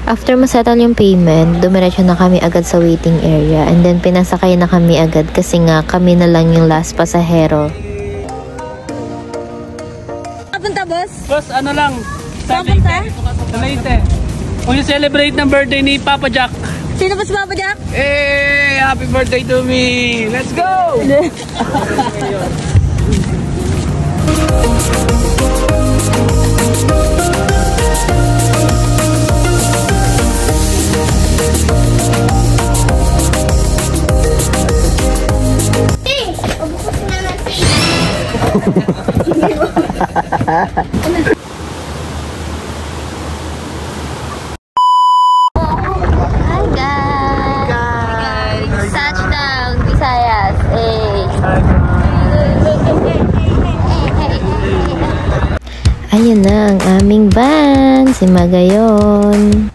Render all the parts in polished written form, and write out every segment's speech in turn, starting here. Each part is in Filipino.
After masettle yung payment, dumiretso na kami agad sa waiting area and then pinasakay na kami agad kasi nga kami na lang yung last pasahero. Papunta, boss? Boss, ano lang? Papunta? Sa Leyte. Kung yung celebrate ng birthday ni Papa Jack. Sino ba si Papa Jack? Happy birthday to me! Let's go! Hi guys! Touchdown, Visayas! Ayan na ang aming van, si Magayon.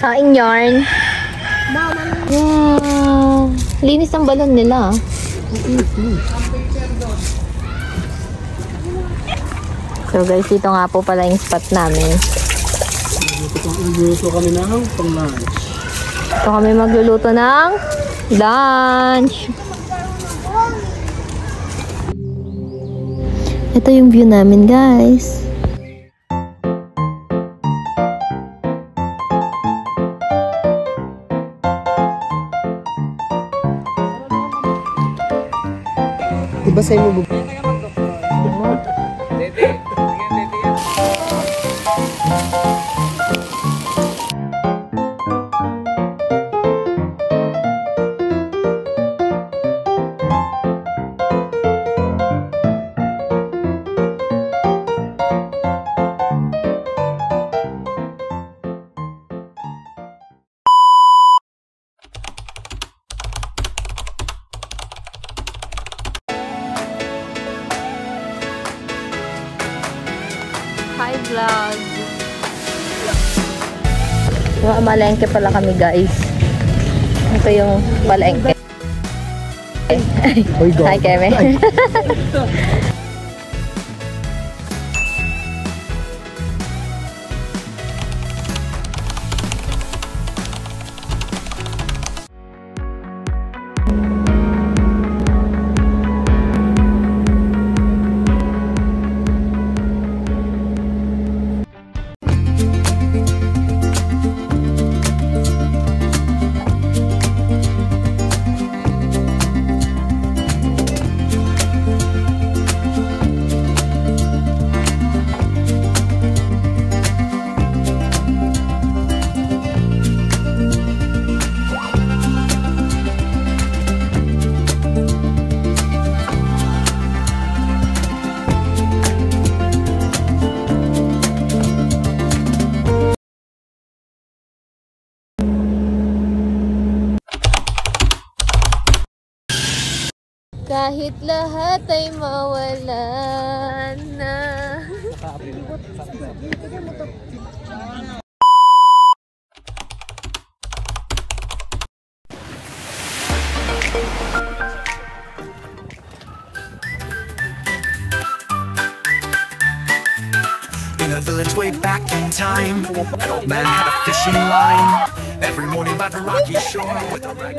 Saing yarn. Wow! Linis ng balon nila. So guys, dito nga po pala yung spot namin. Magluluto kami ng pang-lunch. Ito kami magluluto ng lunch. Ito yung view namin, guys. Ibasahin mo ba? Hi vlog! Yung malengke pala kami guys. Ito yung malengke. Hi Keme. Kahit lahat ay mawala na. In a village way back in time, an old man had a fishing line. Every morning by the rocky shore with a rag.